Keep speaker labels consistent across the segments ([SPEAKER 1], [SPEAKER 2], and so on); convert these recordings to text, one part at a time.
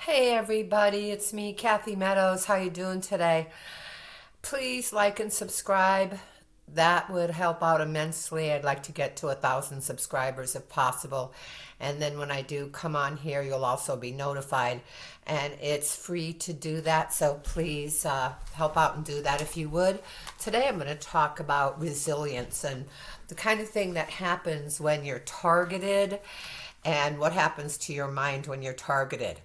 [SPEAKER 1] Hey everybody, it's me, Kathy Meadows. How you doing today? Please like and subscribe. That would help out immensely. I'd like to get to 1,000 subscribers if possible. And then when I do come on here, you'll also be notified. And it's free to do that, so please help out and do that if you would. Today I'm going to talk about resilience and the kind of thing that happens when you're targeted and what happens to your mind when you're targeted.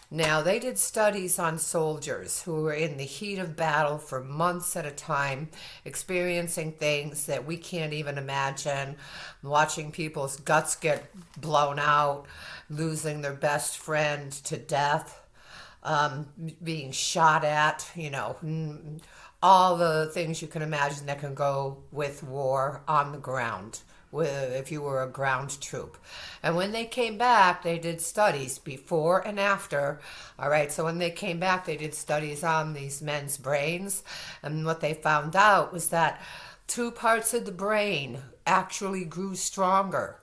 [SPEAKER 1] Now, they did studies on soldiers who were in the heat of battle for months at a time, experiencing things that we can't even imagine, watching people's guts get blown out, losing their best friend to death, being shot at, all the things you can imagine that can go with war on the ground if you were a ground troop. And when they came back, they did studies before and after. All right, so when they came back, they did studies on these men's brains. And what they found out was that two parts of the brain actually grew stronger.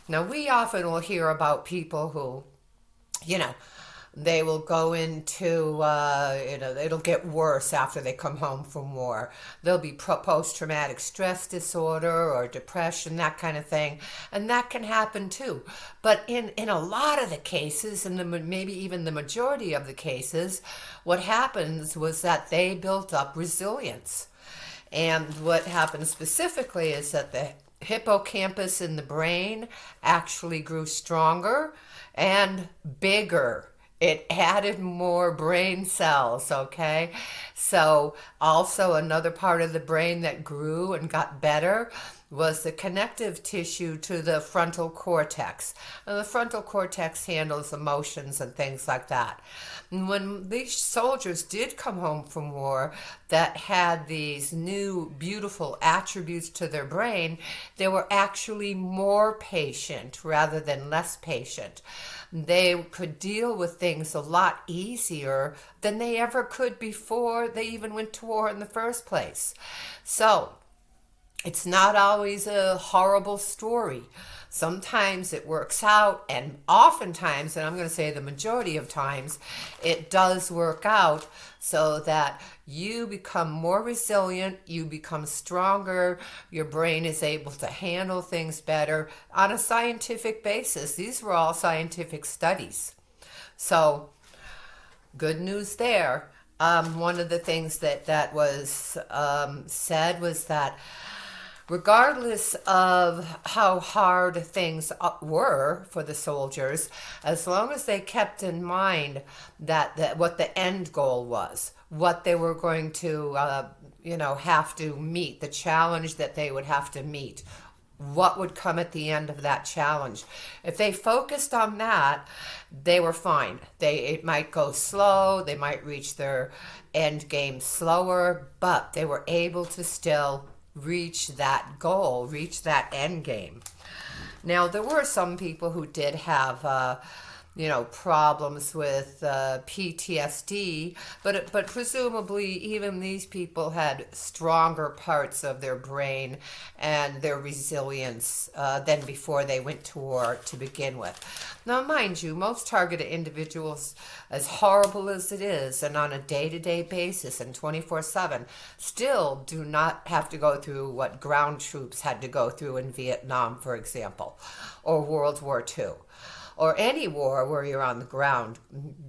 [SPEAKER 1] Now, we often will hear about people who, you know, they will go into, it'll get worse after they come home from war. There'll be post-traumatic stress disorder or depression, that kind of thing. And that can happen too. But in a lot of the cases, and maybe even the majority of the cases, what happens was that they built up resilience. And what happened specifically is that the hippocampus in the brain actually grew stronger and bigger. It added more brain cells, okay? So also another part of the brain that grew and got better was the connective tissue to the frontal cortex. And the frontal cortex handles emotions and things like that. And when these soldiers did come home from war that had these new beautiful attributes to their brain, they were actually more patient rather than less patient. They could deal with things a lot easier than they ever could before they even went to war in the first place. So, it's not always a horrible story. Sometimes it works out, and oftentimes, and I'm going to say the majority of times, it does work out so that you become more resilient, you become stronger, your brain is able to handle things better on a scientific basis. These were all scientific studies. So, good news there. One of the things that was said was that regardless of how hard things were for the soldiers, as long as they kept in mind that what the end goal was, what they were going to, have to meet, the challenge that they would have to meet, what would come at the end of that challenge. If they focused on that, they were fine. It might go slow, they might reach their end game slower, but they were able to still reach that goal, reach that end game. Now, there were some people who did have, problems with PTSD, but presumably even these people had stronger parts of their brain and their resilience than before they went to war to begin with. Now, mind you, most targeted individuals, as horrible as it is, and on a day-to-day basis and 24/7, still do not have to go through what ground troops had to go through in Vietnam, for example, or World War II, or any war where you're on the ground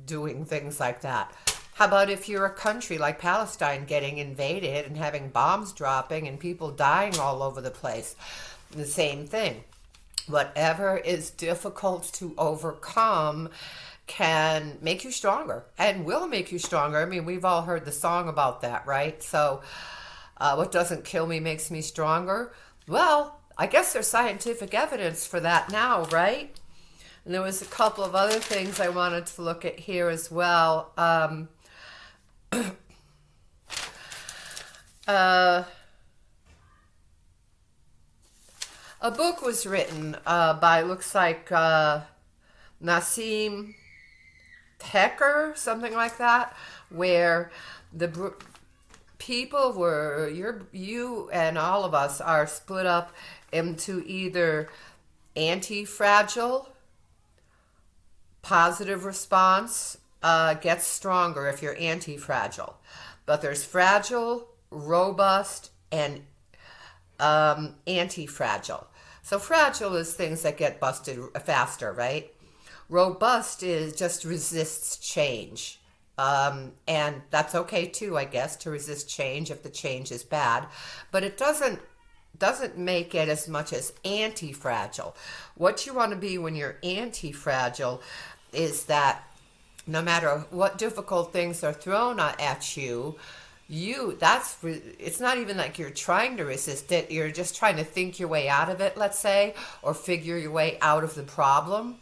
[SPEAKER 1] doing things like that. How about if you're a country like Palestine getting invaded and having bombs dropping and people dying all over the place? The same thing. Whatever is difficult to overcome can make you stronger and will make you stronger. I mean, we've all heard the song about that, right? So, what doesn't kill me makes me stronger. Well, I guess there's scientific evidence for that now, right? And there was a couple of other things I wanted to look at here as well. A book was written by, looks like, Nassim Pecker, something like that, where the people were, you and all of us are split up into either anti-fragile, Positive response gets stronger if you're anti-fragile. But there's fragile, robust, and anti-fragile. So fragile is things that get busted faster, right? Robust is just resists change. And that's okay too, I guess, to resist change if the change is bad. But it doesn't make it as much as anti-fragile. What you want to be when you're anti-fragile is that no matter what difficult things are thrown at you, it's not even like you're trying to resist it. You're just trying to think your way out of it, let's say, or figure your way out of the problem.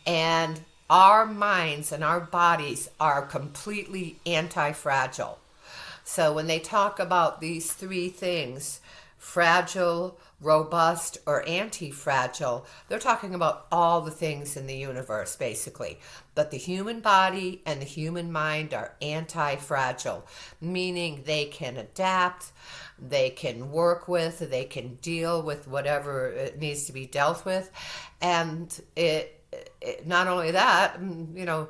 [SPEAKER 1] And our minds and our bodies are completely anti-fragile. So when they talk about these three things, fragile, robust, or anti-fragile, they're talking about all the things in the universe, basically. But the human body and the human mind are anti-fragile, meaning they can adapt, they can work with, they can deal with whatever it needs to be dealt with. And not only that, 9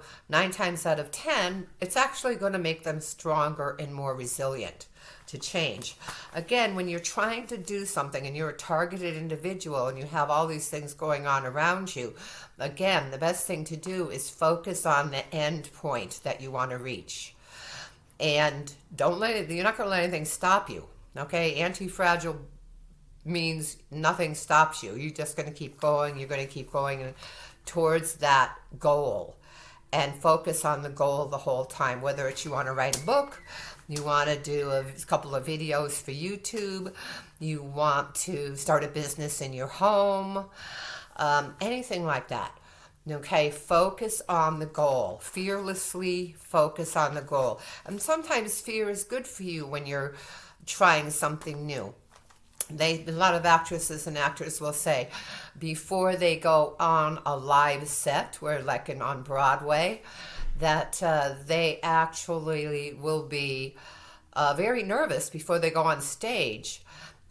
[SPEAKER 1] times out of 10, it's actually going to make them stronger and more resilient to change. Again, when you're trying to do something and you're a targeted individual and you have all these things going on around you, again, the best thing to do is focus on the end point that you want to reach. And you're not going to let anything stop you. Okay? Anti-fragile means nothing stops you. You're just going to keep going. You're going to keep going towards that goal and focus on the goal the whole time, whether it's you want to write a book, you want to do a couple of videos for YouTube, you want to start a business in your home, anything like that. Okay, focus on the goal. Fearlessly focus on the goal. And sometimes fear is good for you when you're trying something new. A lot of actresses and actors will say before they go on a live set, on Broadway, that they actually will be very nervous before they go on stage.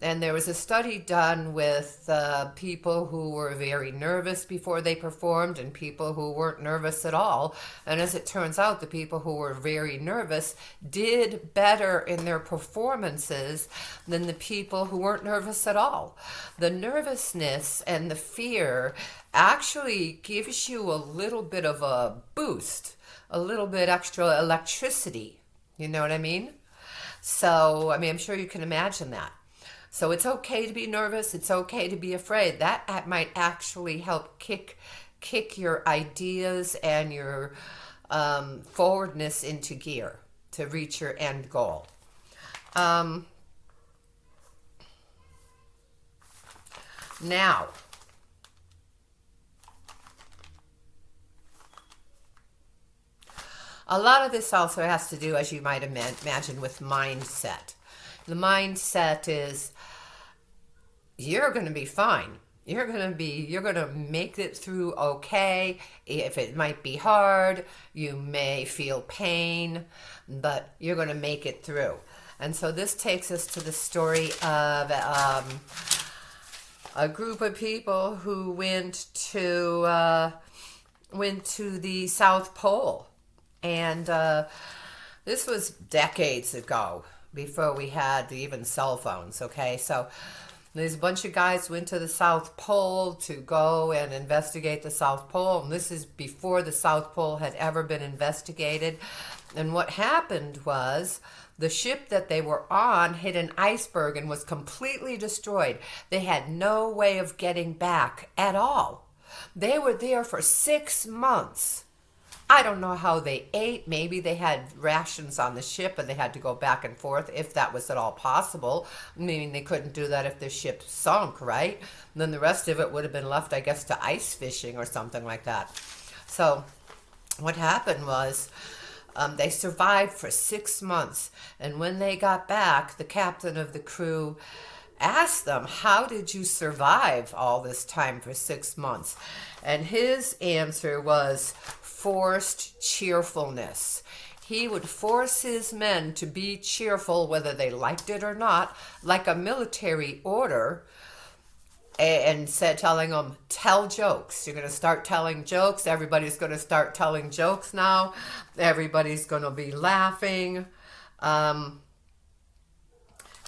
[SPEAKER 1] And there was a study done with people who were very nervous before they performed and people who weren't nervous at all. And as it turns out, the people who were very nervous did better in their performances than the people who weren't nervous at all. The nervousness and the fear actually gives you a little bit of a boost, a little bit extra electricity. You know what I mean? So, I'm sure you can imagine that. So it's okay to be nervous. It's okay to be afraid. That might actually help kick your ideas and your forwardness into gear to reach your end goal. Now, a lot of this also has to do, as you might imagine, with mindset. The mindset is you're going to be fine. You're going to make it through okay. If it might be hard, you may feel pain, but you're going to make it through. And so this takes us to the story of a group of people who went to the South Pole. And this was decades ago, before we had even cell phones, okay? So there's a bunch of guys went to the South Pole to go and investigate the South Pole, and this is before the South Pole had ever been investigated. And what happened was the ship that they were on hit an iceberg and was completely destroyed. They had no way of getting back at all. They were there for 6 months. I don't know how they ate. Maybe they had rations on the ship and they had to go back and forth, if that was at all possible. Meaning they couldn't do that if the ship sunk, right? And then the rest of it would have been left, I guess, to ice fishing or something like that. So what happened was they survived for 6 months. And when they got back, the captain of the crew asked them, how did you survive all this time for 6 months? And his answer was forced cheerfulness. He would force his men to be cheerful whether they liked it or not, like a military order, and said, telling them, tell jokes. You're going to start telling jokes. Everybody's going to start telling jokes now. Everybody's going to be laughing. Um,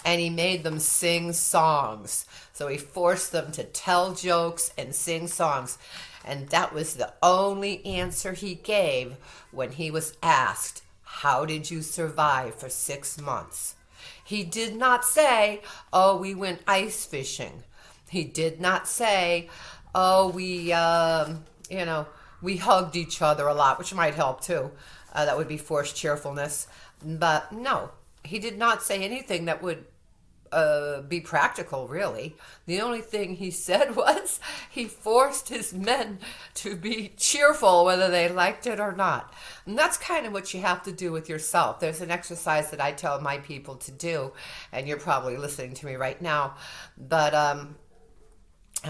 [SPEAKER 1] and he made them sing songs. So he forced them to tell jokes and sing songs. And that was the only answer he gave when he was asked, how did you survive for 6 months? He did not say, oh, we went ice fishing. He did not say, oh, we hugged each other a lot, which might help too. That would be forced cheerfulness. But no, he did not say anything that would be practical, really. The only thing he said was he forced his men to be cheerful, whether they liked it or not. And that's kind of what you have to do with yourself. There's an exercise that I tell my people to do, and you're probably listening to me right now, but I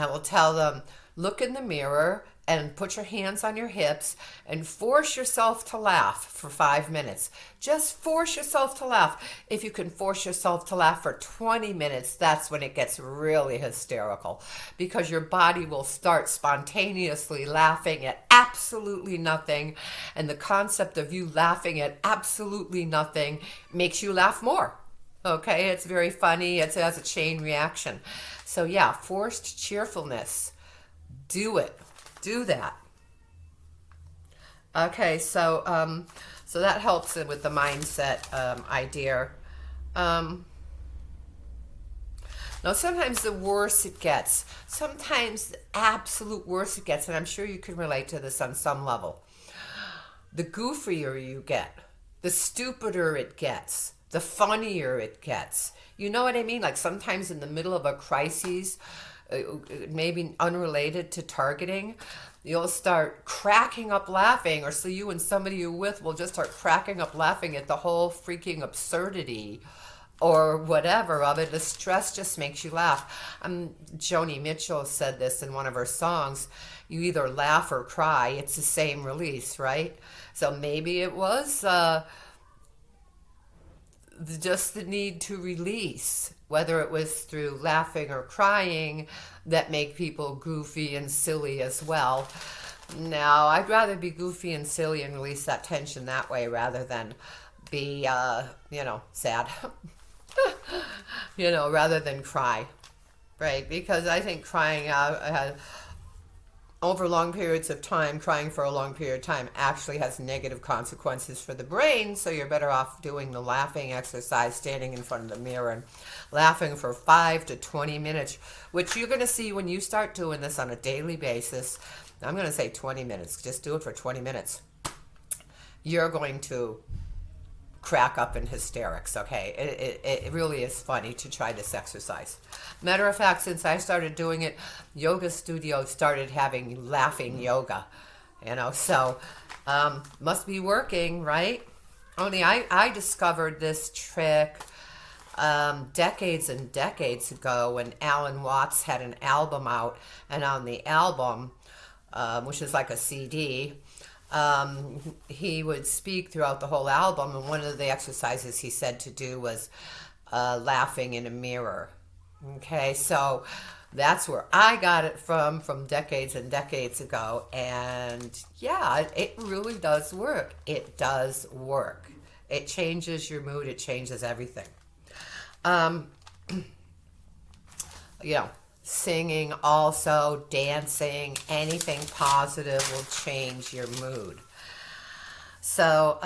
[SPEAKER 1] will tell them, look in the mirror and put your hands on your hips and force yourself to laugh for 5 minutes. Just force yourself to laugh. If you can force yourself to laugh for 20 minutes, that's when it gets really hysterical, because your body will start spontaneously laughing at absolutely nothing. And the concept of you laughing at absolutely nothing makes you laugh more. Okay, it's very funny. It has a chain reaction. So yeah, forced cheerfulness. Do it. Do that. Okay, so that helps with the mindset idea. Now, sometimes the worse it gets, sometimes the absolute worse it gets, and I'm sure you can relate to this on some level. The goofier you get, the stupider it gets, the funnier it gets. You know what I mean? Like sometimes in the middle of a crisis, maybe unrelated to targeting, you'll start cracking up laughing, or so you and somebody you're with will just start cracking up laughing at the whole freaking absurdity or whatever of it. The stress just makes you laugh. Joni Mitchell said this in one of her songs, you either laugh or cry, it's the same release, right? So maybe it was just the need to release, whether it was through laughing or crying, that make people goofy and silly as well. Now, I'd rather be goofy and silly and release that tension that way rather than be, sad, rather than cry, right? Because I think crying out over long periods of time, crying for a long period of time actually has negative consequences for the brain. So you're better off doing the laughing exercise, standing in front of the mirror and laughing for 5 to 20 minutes, which you're going to see when you start doing this on a daily basis. I'm going to say 20 minutes. Just do it for 20 minutes. You're going to crack up in hysterics, okay? It really is funny to try this exercise. Matter of fact, since I started doing it, yoga studios started having laughing yoga, so must be working, right? Only I discovered this trick decades and decades ago when Alan Watts had an album out, and on the album, which is like a CD, he would speak throughout the whole album, and one of the exercises he said to do was laughing in a mirror. Okay, so that's where I got it from decades and decades ago, and yeah, it really does work. It does work. It changes your mood. It changes everything. Singing also, dancing, anything positive will change your mood. So,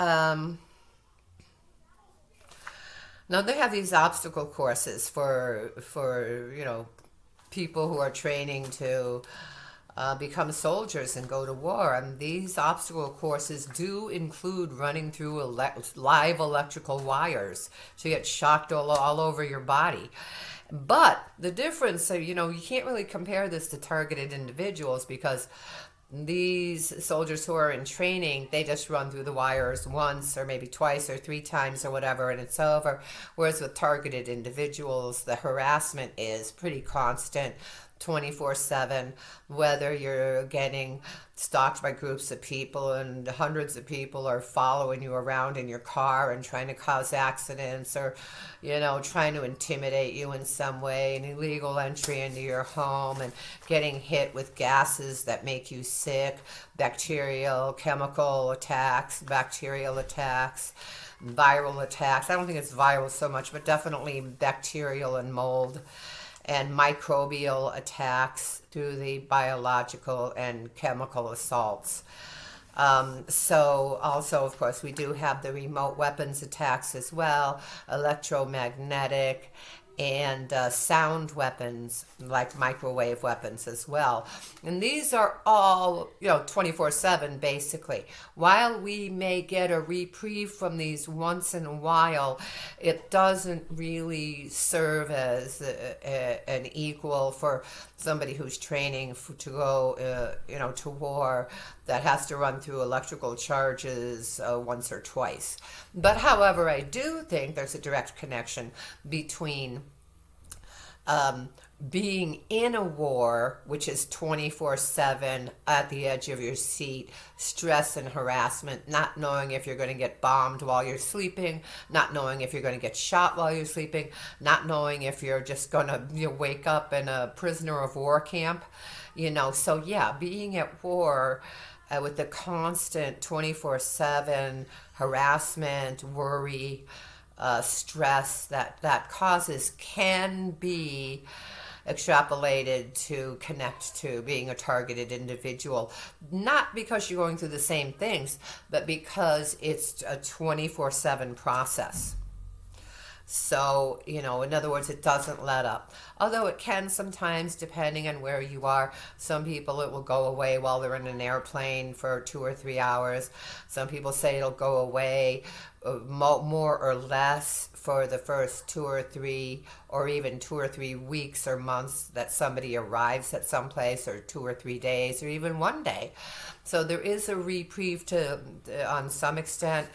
[SPEAKER 1] now they have these obstacle courses for people who are training to become soldiers and go to war. And these obstacle courses do include running through live electrical wires, so you get shocked all over your body. But the difference, you can't really compare this to targeted individuals, because these soldiers who are in training, they just run through the wires once or maybe twice or 3 times or whatever, and it's over. Whereas with targeted individuals, the harassment is pretty constant. 24/7, whether you're getting stalked by groups of people and hundreds of people are following you around in your car and trying to cause accidents, or trying to intimidate you in some way, an illegal entry into your home, and getting hit with gases that make you sick, bacterial, chemical attacks, bacterial attacks, viral attacks. I don't think it's viral so much, but definitely bacterial and mold, and microbial attacks through the biological and chemical assaults. So also, of course, we do have the remote weapons attacks as well, electromagnetic, and sound weapons like microwave weapons as well. And these are all, 24/7 basically. While we may get a reprieve from these once in a while, it doesn't really serve as an equal for somebody who's training to go, to war, that has to run through electrical charges once or twice. But however, I do think there's a direct connection between being in a war, which is 24/7 at the edge of your seat, stress and harassment, not knowing if you're going to get bombed while you're sleeping, not knowing if you're going to get shot while you're sleeping, not knowing if you're just going to wake up in a prisoner of war camp. So yeah, being at war with the constant 24/7 harassment, worry, stress that causes can be extrapolated to connect to being a targeted individual. Not because you're going through the same things, but because it's a 24/7 process. So, in other words, it doesn't let up. Although it can sometimes, depending on where you are. Some people, it will go away while they're in an airplane for 2 or 3 hours. Some people say it'll go away more or less for the first 2 or 3, or even 2 or 3 weeks or months that somebody arrives at some place, or 2 or 3 days, or even 1 day. So there is a reprieve on some extent.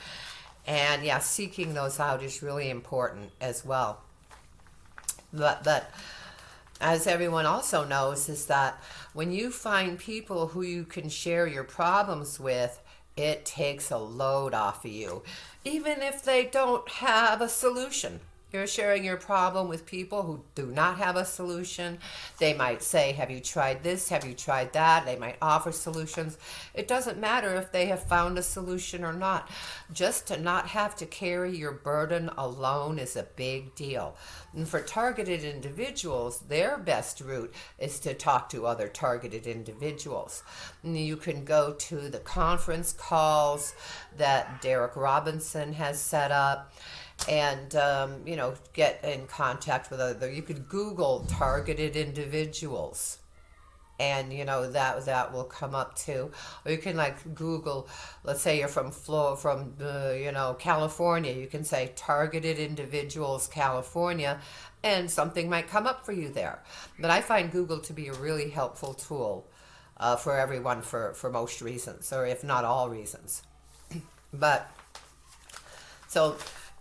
[SPEAKER 1] And yeah, seeking those out is really important as well. But as everyone also knows, is that when you find people who you can share your problems with, it takes a load off of you, even if they don't have a solution. You're sharing your problem with people who do not have a solution. They might say, have you tried this? Have you tried that? They might offer solutions. It doesn't matter if they have found a solution or not. Just to not have to carry your burden alone is a big deal. And for targeted individuals, their best route is to talk to other targeted individuals. And you can go to the conference calls that Derek Robinson has set up, and get in contact with other. You could Google targeted individuals, and that will come up too. Or you can Google, let's say you're from California, you can say targeted individuals California, and something might come up for you there. But I find Google to be a really helpful tool for everyone for most reasons, or if not all reasons. But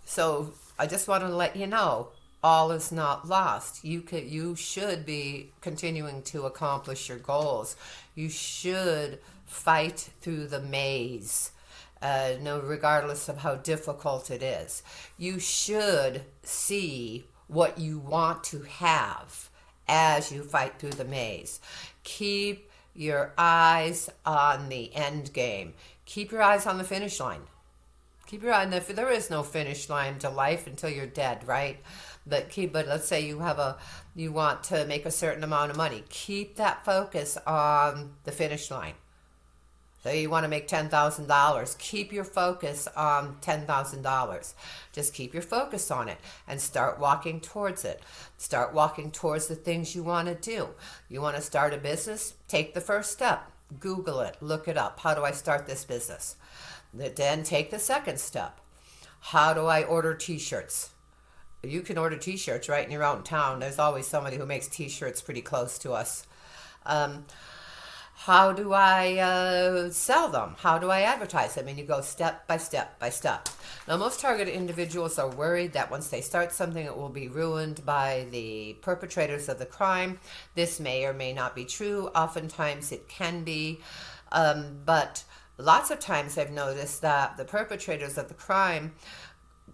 [SPEAKER 1] so I just want to let you know, all is not lost. You should be continuing to accomplish your goals. You should fight through the maze, regardless of how difficult it is. You should see what you want to have as you fight through the maze. Keep your eyes on the end game. Keep your eyes on the finish line. Keep your eye on there is no finish line to life until you're dead, right? But let's say you want to make a certain amount of money. Keep that focus on the finish line. So you want to make $10,000. Keep your focus on $10,000. Just keep your focus on it and start walking towards it. Start walking towards the things you want to do. You want to start a business? Take the first step. Google it. Look it up. How do I start this business? Then take the second step. How do I order t-shirts? You can order t-shirts right in your own town. There's always somebody who makes t-shirts pretty close to us. How do I sell them? How do I advertise them? And you go step by step by step. Now, most targeted individuals are worried that once they start something, it will be ruined by the perpetrators of the crime. This may or may not be true. Oftentimes it can be. But lots of times I've noticed that the perpetrators of the crime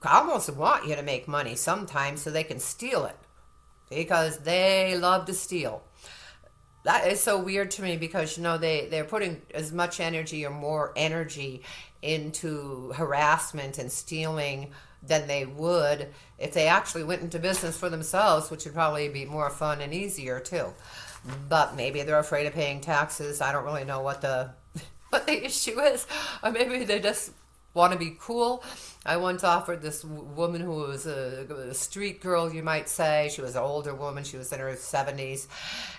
[SPEAKER 1] almost want you to make money sometimes so they can steal it because they love to steal. That is so weird to me because they're putting as much energy or more energy into harassment and stealing than they would if they actually went into business for themselves, which would probably be more fun and easier too. But maybe they're afraid of paying taxes. I don't really know what the what the issue is, or maybe they just want to be cool. I once offered this woman who was a street girl, you might say. She was an older woman. She was in her 70s,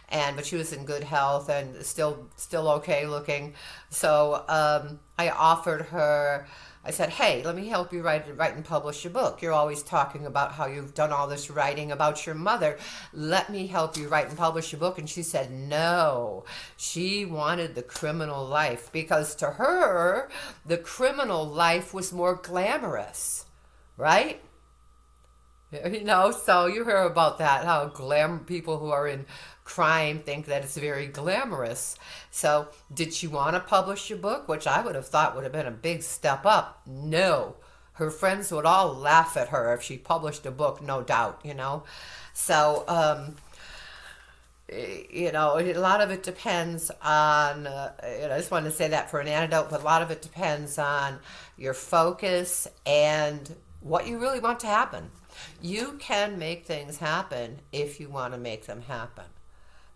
[SPEAKER 1] but she was in good health and still okay looking. So I offered her. I said, "Hey, let me help you write and publish a book. You're always talking about how you've done all this writing about your mother. Let me help you write and publish a book." And she said no. She wanted the criminal life because to her, the criminal life was more glamorous, right? So you hear about that, how people who are in crime think that it's very glamorous. So did she want to publish a book, which I would have thought would have been a big step up? No. Her friends would all laugh at her if she published a book, no doubt. So, a lot of it depends on, I just wanted to say that for an antidote, but a lot of it depends on your focus and what you really want to happen. You can make things happen if you want to make them happen.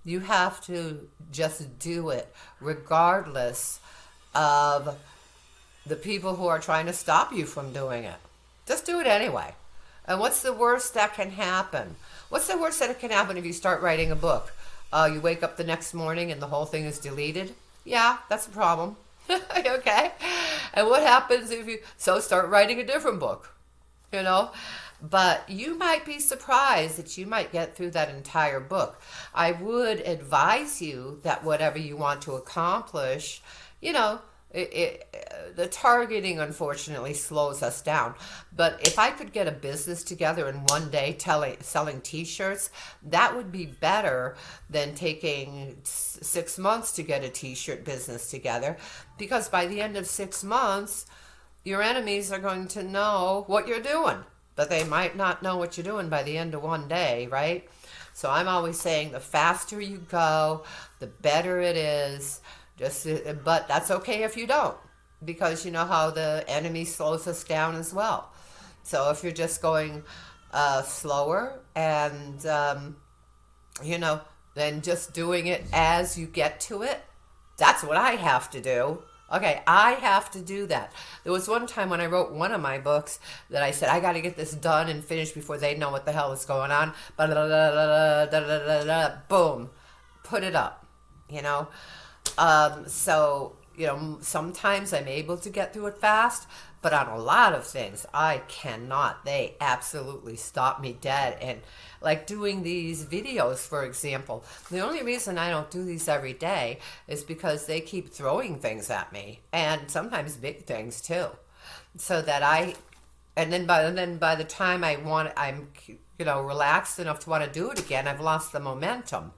[SPEAKER 1] You have to just do it regardless of the people who are trying to stop you from doing it. Just do it anyway. And what's the worst that can happen? What's the worst that can happen if you start writing a book? You wake up the next morning and the whole thing is deleted? Yeah, that's a problem. Okay? And what happens if you start writing a different book? But you might be surprised that you might get through that entire book. I would advise you that whatever you want to accomplish, the targeting unfortunately slows us down. But if I could get a business together in one day selling t-shirts, that would be better than taking 6 months to get a t-shirt business together. Because by the end of 6 months, your enemies are going to know what you're doing. But they might not know what you're doing by the end of one day, right? So I'm always saying the faster you go, the better it is. But that's okay if you don't, because you know how the enemy slows us down as well. So if you're just going slower and, then just doing it as you get to it, that's what I have to do. Okay, I have to do that. There was one time when I wrote one of my books that I said, I got to get this done and finished before they know what the hell is going on. Boom, put it up, sometimes I'm able to get through it fast, but on a lot of things, I cannot. They absolutely stop me dead. And like doing these videos, for example, the only reason I don't do these every day is because they keep throwing things at me, and sometimes big things too. So that and then by the time I'm relaxed enough to want to do it again, I've lost the momentum.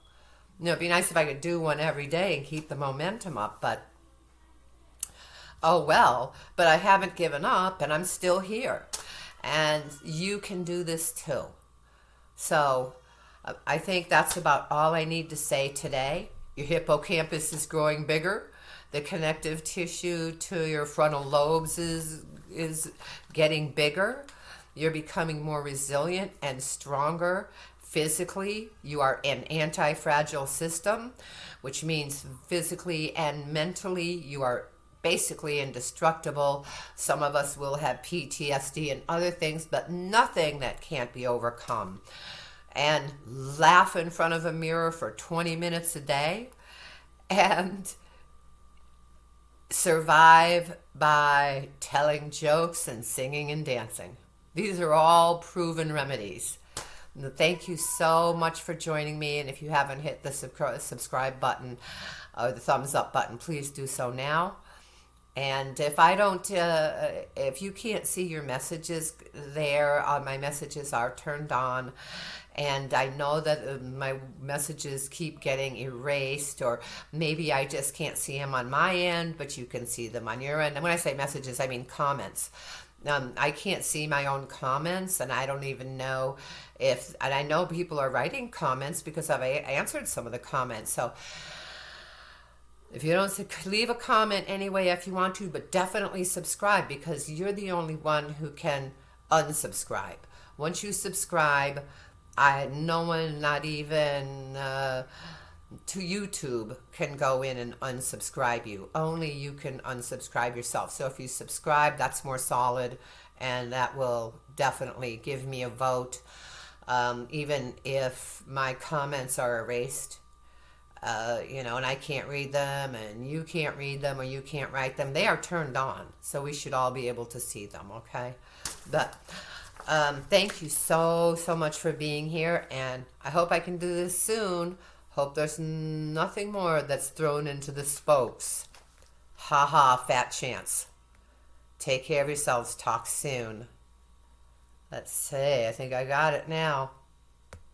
[SPEAKER 1] It'd be nice if I could do one every day and keep the momentum up, but oh well. But I haven't given up, and I'm still here. And you can do this too. So I think that's about all I need to say today. Your hippocampus is growing bigger. The connective tissue to your frontal lobes is getting bigger. You're becoming more resilient and stronger. Physically, you are an anti-fragile system, which means physically and mentally you are basically indestructible. Some of us will have PTSD and other things, but nothing that can't be overcome. And laugh in front of a mirror for 20 minutes a day and survive by telling jokes and singing and dancing. These are all proven remedies. Thank you so much for joining me, and if you haven't hit the subscribe button, or the thumbs up button, please do so now. And if I don't, if you can't see your messages there, my messages are turned on. And I know that my messages keep getting erased, or maybe I just can't see them on my end, but you can see them on your end. And when I say messages, I mean comments. I can't see my own comments, and I don't even know if, and I know people are writing comments because I've answered some of the comments. So if you don't, leave a comment anyway if you want to, but definitely subscribe, because you're the only one who can unsubscribe. Once you subscribe, no one, not even to YouTube, can go in and unsubscribe you. Only you can unsubscribe yourself. So if you subscribe, that's more solid, and that will definitely give me a vote. Even if my comments are erased, and I can't read them, and you can't read them, or you can't write them, they are turned on. So we should all be able to see them, okay? But thank you so much for being here, and I hope I can do this soon. Hope there's nothing more that's thrown into the spokes. Ha ha, fat chance. Take care of yourselves. Talk soon. Let's see. I think I got it now.